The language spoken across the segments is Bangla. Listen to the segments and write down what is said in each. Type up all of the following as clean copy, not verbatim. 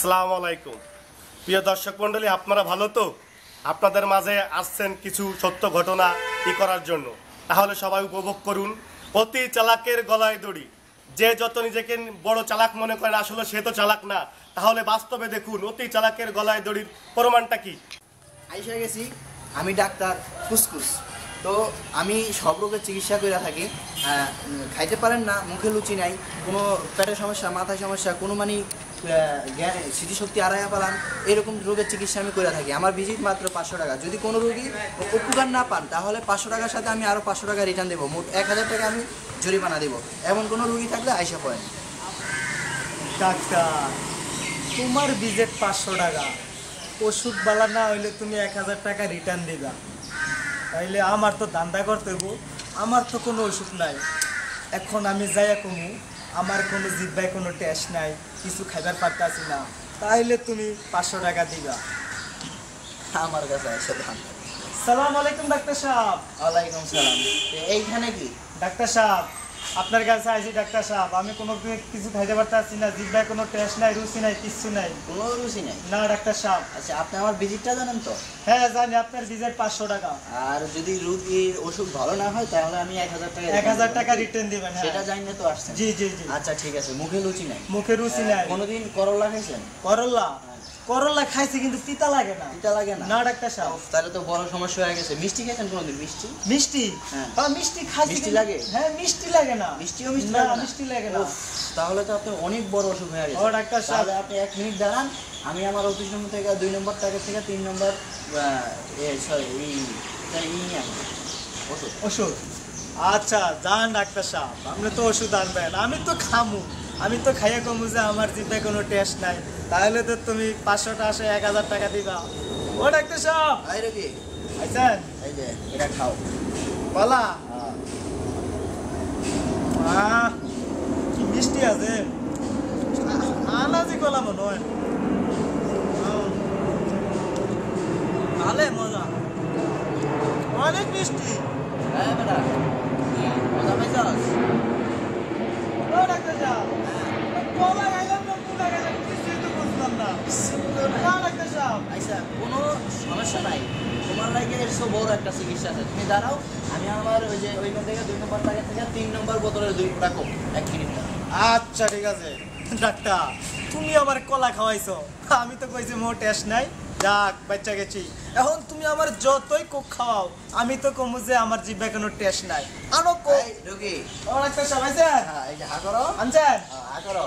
আসসালামু আলাইকুম প্রিয় দর্শক মণ্ডলী, আপনারা ভালো তো? আপনাদের মাঝে আসছেন কিছু সত্য ঘটনা করার জন্য। তাহলে সবাই উপভোগ করুন। অতি চালাকের গলায় দড়ি। যে যত নিজেকে বড় চালাক মনে করেন, আসলে সে তো চালাক না। তাহলে বাস্তবে দেখুন অতি চালাকের গলায় দড়ির প্রমাণটা কি। আইসা গেছি আমি ডাক্তার ফুসকুস। তো আমি সব রোগের চিকিৎসা করে থাকি। খাইতে পারেন না, মুখে লুচি নাই, কোনো পেটের সমস্যা, মাথায় সমস্যা, কোনো জ্ঞান স্মৃতিশক্তি হারাইয়া পালান, এরকম রোগের চিকিৎসা আমি করে থাকি। আমার ভিজিট মাত্র 500 টাকা। যদি কোনো রোগী উপকার না পান তাহলে 500 টাকার সাথে আমি আরও 500 টাকা রিটার্ন দেবো। মোট 1000 টাকা আমি জরিমানা দেবো। এমন কোনো রোগী থাকলে আইসা পড়েন। ডাক্তার, তোমার ভিজিট 500 টাকা, ওষুধ বালা না হইলে তুমি 1000 টাকা রিটার্ন দিবা। তাইলে আমার তো ধান্দা করতে হইব, আমার তো কোনো ওষুধ নাই। এখন আমি যাইয়া কমু, আমার কোনো জিব্বায় কোনো টেস্ট নাই, কিছু খাইবার পারতাছি না, তাইলে তুমি 500 টাকা দিবা। আমার কাছে আইসা ধান। সালাম আলাইকুম ডাক্তার সাহেব। ওয়ালাইকুম সালাম। এইখানে কি ডাক্তার সাহেব, আপনার কাছে আইছি ডাক্তার সাহেব। আমি কোনো কিছু খাইতে পারতাছি না, জিব্বায় কোনো টেস্ট নাই, রুচি নাই, কিচ্ছু নাই। কোনো রুচি নাই? না ডাক্তার সাহেব। আচ্ছা, আপনি আমার ভিজিটটা জানেন তো? হ্যাঁ জানি, আপনার ভিজিট 500 টাকা। আর যদি রোগীর ওষুধ ভালো না হয় তাহলে আমি 1000 টাকা 1000 টাকা রিটার্ন দিবেন। সেটা জানি তো আসছেন। জি জি জি। আচ্ছা ঠিক আছে। মুখে লুচি নাই? মুখে রুচি নাই। কোনোদিন করলা খাইছেন? করলা? করলা খাইছি কিন্তু তিতা লাগে না। তিতা লাগে না? না ডাক্তার সাহেব। তাহলে তো বড় সমস্যা হয়ে গেছে। মিষ্টি খাইছেন কোনোদিন? মিষ্টি মিষ্টি? হ্যাঁ মিষ্টি খাইছি। মিষ্টি লাগে? হ্যাঁ মিষ্টি লাগে না। মিষ্টিও না, মিষ্টি লাগে না। তাহলে তো আপনি অনেক বড় অসুখ হয়ে গেছে। ও ডাক্তার সাহেব, তাহলে আপনি 1 মিনিট দাঁড়ান। আমি আমার অফিস রুম থেকে 2 নম্বর টাকা থেকে 3 নম্বর ওষুধ। ওষুধ? আচ্ছা যান ডাক্তার সাহেব, আপনি তো ওষুধ আনবেন, আমি তো খামু। আমি তো খাইয়া কমু যে আমার জিভে কোনো টেস্ট নাই। তাহলে তো তুমি 500 টাকা 1000 টাকা দিবা। ও ডাক্তার সাহেব, আই রোগী, আইছেন? এই যে এটা খাও। বলা কি মিষ্টি আছে, আনাজি কলা মনে হয়। ভালো মজা, অনেক মিষ্টি। হ্যাঁ বেটা, মজা পাইছস? ও ডাক্তার সাহেব, কলা খাইলাম না কুলা খাইলাম, কিছুই তো বুঝলাম না। না ডাক্তার সাহেব। আচ্ছা, কোনো সমস্যা নাই। তোমার লাগে এর সব বড় একটা চিকিৎসা আছে। তুমি দাঁড়াও, আমি আমার ওই যে ওইখান থেকে 2 নম্বর টাকা থেকে 3 নম্বর বোতলের 2 রাখো। 1 মিনিট। আচ্ছা ঠিক আছে ডাক্তার, তুমি আমার কলা খাওয়াইছো, আমি তো কইছি মোর টেস্ট নাই। যাক বাচ্চা গেছি। এখন তুমি আমার যতই কোক খাওয়াও, আমি তো কমু যে আমার জিভে কোনো টেস্ট নাই। আনো কোক। এই রোগী, ও ডাক্তার সাহেব আইছেন? হ্যাঁ এই যে হা করো। আনছেন? হা করো।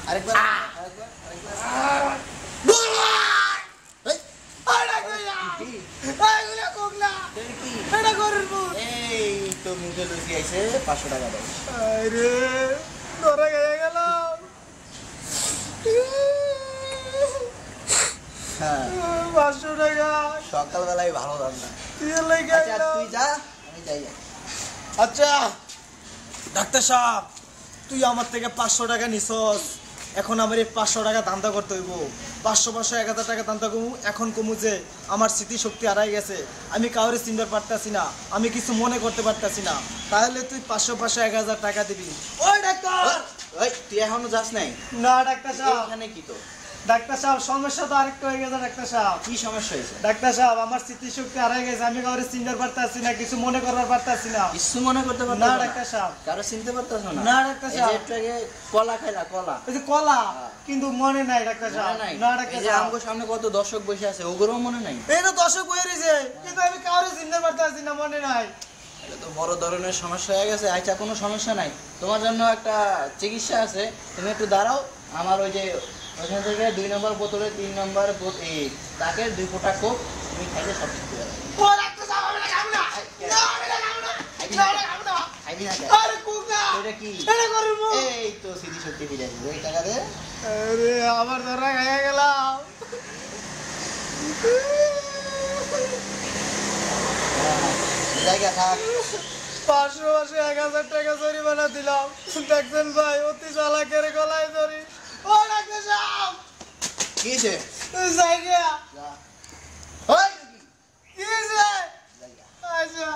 আরেকবার। এই তো মুখে লুচি আইছে, 500 টাকা দাও। আরে ধরে গিয়ে গেলাম। হ্যাঁ 500 টাকা সকালবেলায় ভালো দাম না। আচ্ছা তুই যা, আমি যাই। আচ্ছা ডাক্তার সাহেব, তুই আমার থেকে 500 টাকা নিছস, এখন আমার এই 500 টাকা দান্দা করতে হইব। 500 1000 টাকা দান্দা কমু। এখন কমু যে আমার স্মৃতিশক্তি হারাই গেছে, আমি কাউরে চিনতে পারতাছি না, আমি কিছু মনে করতে পারতাছি না। তাহলে তুই 500 1000 টাকা দিবি। ওই ডাক্তার, ওই তুই এখনো যাস নাই? না ডাক্তার সাহেব। এখানে কি তো? ডাক্তার সাহেব, সমস্যা তো আরেকটা হয়ে গেছে ডাক্তার সাহেব। কি সমস্যা হয়েছে? ডাক্তার সাহেব, আমার স্মৃতিশক্তি হারাই গেছে, আমি কাউরে চিনতে পারতাছি না, কিছু মনে করতে পারতাছি না। কিছু মনে করতে পারতাছ না না? ডাক্তার সাহেব। কারো চিনতে পারতাছ না? না ডাক্তার এই যে সাহেব। একটু আগে কলা খাইলা, কলা। ওই যে কলা, কিন্তু মনে নাই ডাক্তার সাহেব। মনে নাই? না ডাক্তার এই যে সাহেব। আমগো সামনে কত দর্শক বসে আছে, ওগুলোও মনে নাই? এই তো দর্শক বইয়ে রয়েছে, কিন্তু আমি কাউরে চিনতে পারতাছি না, মনে নাই। এটা তো বড় ধরনের সমস্যা হয়ে গেছে। আচ্ছা কোনো সমস্যা নাই, তোমার জন্য একটা চিকিৎসা আছে। তুমি একটু দাঁড়াও, আমার ওই যে ওইখান থেকে 2 নম্বর বোতলে 3 নম্বর তাকে 2 ফোঁটা কোক তুমি খাইলে সব ঠিক হয়ে যাবে। ও ডাক্তার সাহেব, আমি না খাবো না। না আমি না খাবো না। না আমি খাবো না। খাইবি না? আরে কোক না। এটা কি? এটা করব। এই তো স্মৃতিশক্তি ফিরে আসবে। ওই টাকা দে। আরে আমার ধরা খাইয়া গেলাম। জায়গা থাক। 500 1000 টাকা জরিমানা দিলাম। দেখছেন ভাই, অতি চালাকের গলায় ধরি। ও ডাক্তার সাহেব, কি হয়েছে? জায়গা যা। কি হয়েছে? জায়গা। আচ্ছা।